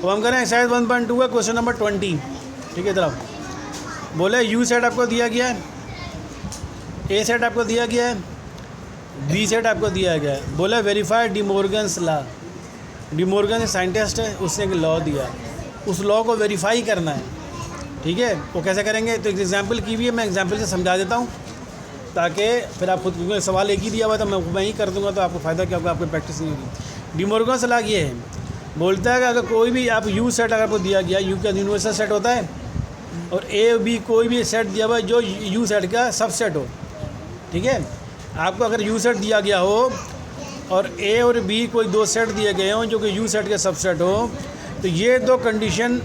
अब हम करें एक्सरसाइज 1.2 का क्वेश्चन नंबर 20। ठीक है, इधर बोले यू सेट आपको दिया गया है, ए सेट आपको दिया गया है, बी सेट आपको दिया गया है। बोला वेरीफाई डिमोर्गन्स लॉ। डिमोर्गन साइंटिस्ट है, उसने एक लॉ दिया, उस लॉ को वेरीफाई करना है। ठीक है, वो कैसे करेंगे? तो एक एग्जांपल की भी है, मैं एग्जांपल से समझा देता हूँ ताकि फिर आप खुद, क्योंकि सवाल एक ही दिया हुआ तो मैं ही कर दूंगा तो आपको फ़ायदा क्या होगा, आपको प्रैक्टिस नहीं होगी। डिमोर्गन्स लॉ ये है, बोलता है कि अगर कोई भी आप यू सेट अगर आपको दिया गया, यू का यूनिवर्सल सेट होता है, और ए बी कोई भी सेट दिया हुआ है जो यू सेट का सबसेट हो। ठीक है, आपको अगर यू सेट दिया गया हो और ए और बी कोई दो सेट दिए गए हों जो कि यू सेट के सबसेट हो, तो ये दो कंडीशन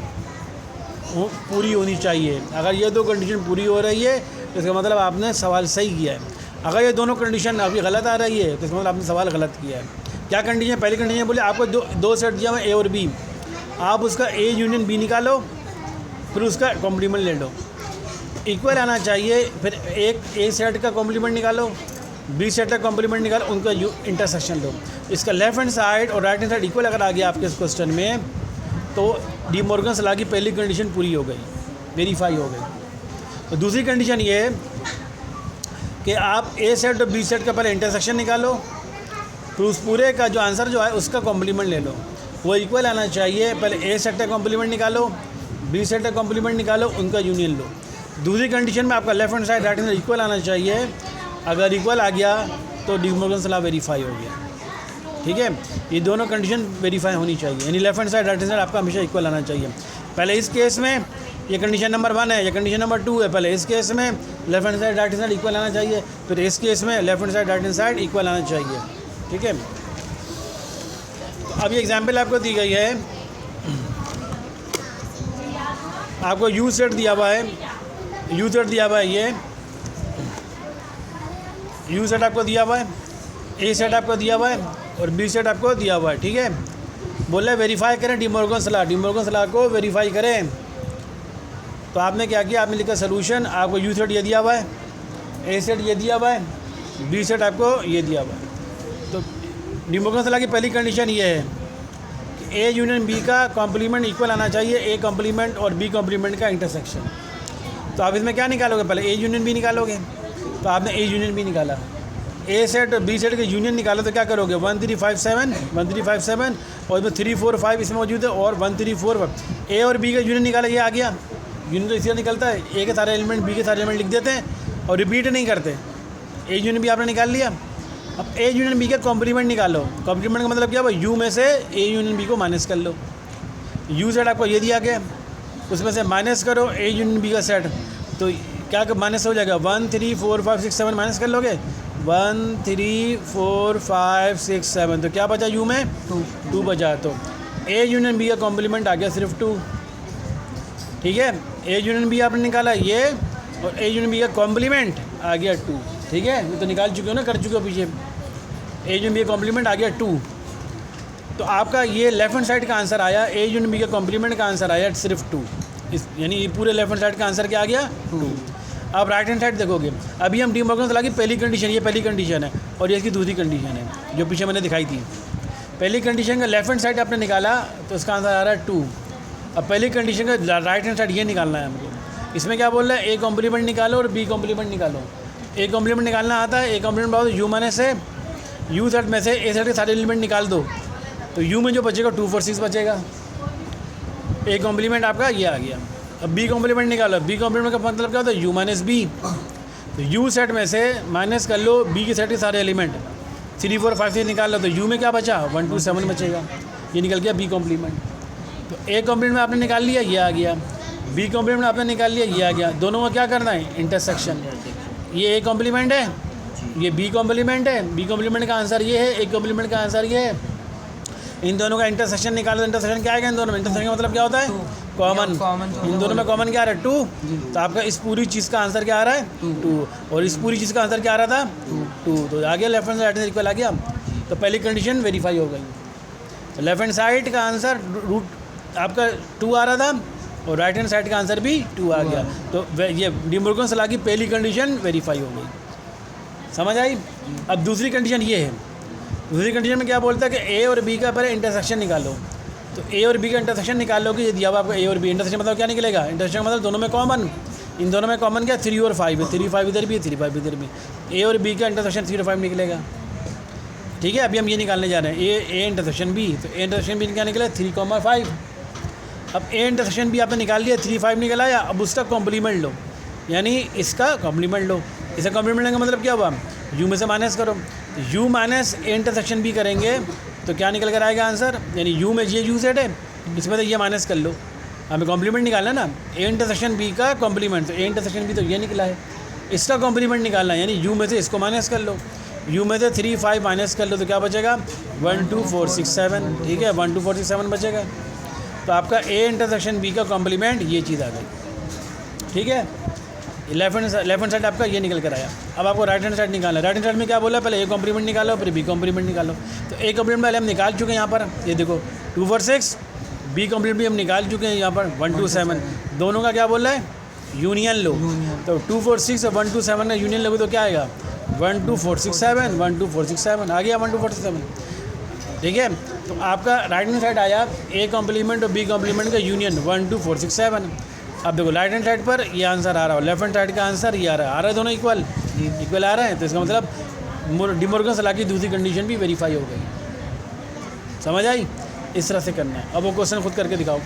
पूरी होनी चाहिए। अगर ये दो कंडीशन पूरी हो रही है तो इसका मतलब आपने सवाल सही किया है। अगर ये दोनों कंडीशन आपकी गलत आ रही है तो इसका मतलब आपने सवाल गलत किया है। क्या कंडीशन? पहली कंडीशन बोले आपको दो सेट दिया हुआ ए और बी, आप उसका ए यूनियन बी निकालो, फिर उसका कॉम्प्लीमेंट ले लो, इक्वल आना चाहिए। फिर एक ए सेट का कॉम्प्लीमेंट निकालो, बी सेट का कॉम्प्लीमेंट निकालो, उनका इंटरसेक्शन लो। इसका लेफ्ट हैंड साइड और राइट हैंड साइड इक्वल अगर आ गया आपके इस क्वेश्चन में तो डिमोर्गन्स लॉ की पहली कंडीशन पूरी हो गई, वेरीफाई हो गई। तो दूसरी कंडीशन ये है कि आप ए सेट और बी सेट का पहले इंटरसेक्शन निकालो, फिर उस पूरे का जो आंसर जो है उसका कॉम्प्लीमेंट ले लो, वो इक्वल आना चाहिए। पहले ए सेट का कॉम्प्लीमेंट निकालो, बी सेट का कॉम्प्लीमेंट निकालो, उनका यूनियन लो। दूसरी कंडीशन में आपका left hand side right hand side equal आना चाहिए। अगर इक्वल आ गया तो डिमोर्गन्स लॉ वेरीफाई हो गया। ठीक है, ये दोनों कंडीशन वेरीफाई होनी चाहिए, यानी left hand side right hand side आपका हमेशा इक्वल आना चाहिए। पहले इस केस में ये कंडीशन नंबर 1 है, ये कंडीशन नंबर 2 है। पहले इस केस में left hand side right hand side equal आना चाहिए, फिर इस केस में left hand side right hand side equal आना चाहिए। ठीक है, तो अब ये एग्जाम्पल आपको दी गई है, आपको यू सेट दिया हुआ है, यू सेट दिया हुआ है, ये यू सेट आपको दिया हुआ है, ए सेट आपको दिया हुआ है और बी सेट आपको दिया हुआ है। ठीक है, बोले वेरीफाई करें डिमोर्गन्स लॉ, डिमोर्गन्स लॉ को वेरीफाई करें। तो आपने क्या किया? आपने लिखा सोल्यूशन, आपको यू सेट ये दिया हुआ है, ए सेट ये दिया हुआ है, बी सेट आपको ये दिया हुआ है। तो डिमोर्गन्स लॉ की पहली कंडीशन ये है कि ए यूनियन बी का कॉम्प्लीमेंट इक्वल आना चाहिए, ए कॉम्प्लीमेंट और बी कॉम्प्लीमेंट का इंटरसेक्शन। तो आप इसमें क्या निकालोगे? पहले ए यूनियन बी निकालोगे, तो आपने ए यूनियन बी निकाला। ए सेट और बी सेट के यूनियन निकालो तो क्या करोगे? 1 3 5 7 1 3 5 7 और इसमें 3 4 5 इसमें मौजूद है और 1 3 4 5। ए और बी का यूनियन निकाला, ये आ गया। यूनियन तो इसलिए निकलता है, ए के सारे एलिमेंट बी के सारे एलिमेंट लिख देते हैं और रिपीट नहीं करते। ए यूनियन बी आपने निकाल लिया। अब ए यूनियन बी का कॉम्प्लीमेंट निकालो। कॉम्प्लीमेंट का मतलब क्या हुआ? यू में से ए यूनियन बी को माइनस कर लो। यू सेट आपको ये दिया गया, उसमें से माइनस करो ए यूनियन बी का सेट, तो क्या माइनस हो जाएगा? 1 3 4 5 6 7 माइनस कर लोगे, 1 3 4 5 6 7, तो क्या बचा यू में? 2 बचा। तो ए यूनियन बी का कॉम्प्लीमेंट आ गया सिर्फ 2। ठीक है, ए यूनियन बी आपने निकाला ये, और ए यूनियन बी का कॉम्प्लीमेंट आ गया 2। ठीक है, ये तो निकाल चुके हो ना, कर चुके हो पीछे। ए यूनियन बी का कॉम्प्लीमेंट आ गया 2। तो आपका ये लेफ्ट हैंड साइड का आंसर आया, ए यूनियन बी का कॉम्प्लीमेंट का आंसर आया सिर्फ 2। यानी ये पूरे लेफ्ट हैंड साइड का आंसर क्या आ गया? 2। अब राइट हैंड साइड देखोगे, अभी हम डिमोर्गन्स लॉ की पहली कंडीशन, ये पहली कंडीशन है और ये इसकी दूसरी कंडीशन है जो पीछे मैंने दिखाई थी। पहली कंडीशन का लेफ्ट हैंड साइड आपने निकाला तो इसका आंसर आ रहा है 2। अब पहली कंडीशन का राइट हैंड साइड ये निकालना है हमको। इसमें क्या बोल रहा है? ए कॉम्प्लीमेंट निकालो और बी कॉम्प्लीमेंट निकालो। ए कॉम्प्लीमेंट निकालना आता है, ए कॉम्प्लीमेंट बहुत यू माइनस से यू सेट में से ए सेट के सारे एलिमेंट निकाल दो, तो यू में जो बचेगा 2 4 6 बचेगा। ए कॉम्प्लीमेंट आपका ये आ गया। अब बी कॉम्प्लीमेंट निकालो। बी कॉम्प्लीमेंट का मतलब क्या होता है? U minus B. तो यू सेट में से माइनस कर लो बी के सेट के सारे एलिमेंट, 3 4 5 6 निकाल लो, तो यू में क्या बचा? 1 2 7 बचेगा। ये निकल गया बी कॉम्प्लीमेंट। तो ए कॉम्प्लीमेंट आपने निकाल लिया, ये आ गया। बी कॉम्प्लीमेंट आपने निकाल लिया, ये आ गया। दोनों का क्या करना है? इंटरसेक्शन। ये ए कॉम्प्लीमेंट है, ये बी कॉम्प्लीमेंट है। बी कॉम्प्लीमेंट का आंसर ये है, ए कॉम्प्लीमेंट का आंसर ये है। इन दोनों का इंटरसेक्शन निकालो। इंटरसेक्शन क्या आएगा इन दोनों में? इंटरसेक्शन का मतलब क्या होता है? कॉमन। इन दोनों में कॉमन क्या आ रहा है? 2। तो आपका इस पूरी चीज़ का आंसर क्या आ रहा है? 2। और इस पूरी चीज़ का आंसर क्या आ रहा था? 2। तो आ गया लेफ्ट हैंड साइड इक्वल आ गया। तो पहली कंडीशन वेरीफाई हो गई। तो लेफ्ट हैंड साइड का आंसर रूट आपका 2 आ रहा था और राइट हैंड साइड का आंसर भी 2 आ गया। तो ये डिमोर्गन्स लॉ की पहली कंडीशन वेरीफाई हो गई। समझ आई? अब दूसरी कंडीशन ये है। दूसरी कंडीशन में क्या बोलता है कि ए और बी का पहले इंटरसेक्शन निकालो। तो ए और बी का इंटरसेक्शन निकाल लोगे, ये दिया हुआ आपको ए और बी। इंटरसेक्शन मतलब क्या निकलेगा? इंटरसेक्शन मतलब दोनों में कॉमन, इन दोनों में कॉमन क्या? 3 और 5 है, 3 5 इधर भी है, 3 5 इधर भी। ए और बी का इंटरसेक्शन 3 और 5 निकलेगा, ठीक है। अभी हम ये निकालने जा रहे हैं ए इंटरसेक्शन बी। तो ए इंटरसेक्शन बी क्या निकला? 3 5। अब ए इंटरसेक्शन बी आपने निकाल लिया, 3 5 निकल आया। अब उसका कॉम्प्लीमेंट लो, यानी इसका कॉम्प्लीमेंट लो। इसका कॉम्प्लीमेंट लेंगे मतलब क्या हुआ? यू में से माइनस करो, तो U minus A intersection B करेंगे तो क्या निकल कर आएगा आंसर? यानी यू में ये यू सेट है, इसमें तो ये माइनस कर लो, हमें कॉम्प्लीमेंट निकालना ना, ए इंटरसेक्शन बी का कॉम्प्लीमेंट। तो ए इंटरसेक्शन बी तो ये निकला है, इसका कॉम्प्लीमेंट निकालना है, यानी यू में से इसको माइनस कर लो, यू में से 3 5 माइनस कर लो तो क्या बचेगा? 1 2 4 6 7, ठीक है, 1 2 4 6 7 बचेगा। तो आपका ए इंटरसेक्शन बी का कॉम्प्लीमेंट ये चीज़ आ गई, ठीक है। लेफ्ट हैंड साइड आपका ये निकल कर आया। अब आपको राइट हैंड साइड निकालना है। राइट हैंड साइड में क्या बोला? पहले ए कॉम्प्लीमेंट निकालो, फिर बी कॉम्प्लीमेंट निकालो। तो ए कॉम्प्लीमेंट पहले हम निकाल चुके हैं यहाँ पर, ये देखो 2 4 6, बी कॉम्प्लीमेंट भी हम निकाल चुके हैं यहाँ पर 1 2 7। दोनों का क्या बोल रहा है? यूनियन लो। तो 2 4 6 और 1 2 7 का यूनियन लोगे तो क्या आएगा? 1 2 4 6 7, 1 2 4 6 7 आ गया, 1 2 4 6 7, ठीक है। तो आपका राइट हैंड साइड आया ए कॉम्प्लीमेंट और बी कॉम्प्लीमेंट का यूनियन 1 2 4 6 7। अब देखो राइट हैंड साइड पर ये आंसर आ रहा है, लेफ्ट हैंड साइड का आंसर ये आ रहा है दोनों इक्वल आ रहे हैं। तो इसका मतलब डिमॉर्गन सलाह की दूसरी कंडीशन भी वेरीफाई हो गई। समझ आई? इस तरह से करना है। अब वो क्वेश्चन खुद करके दिखाओ।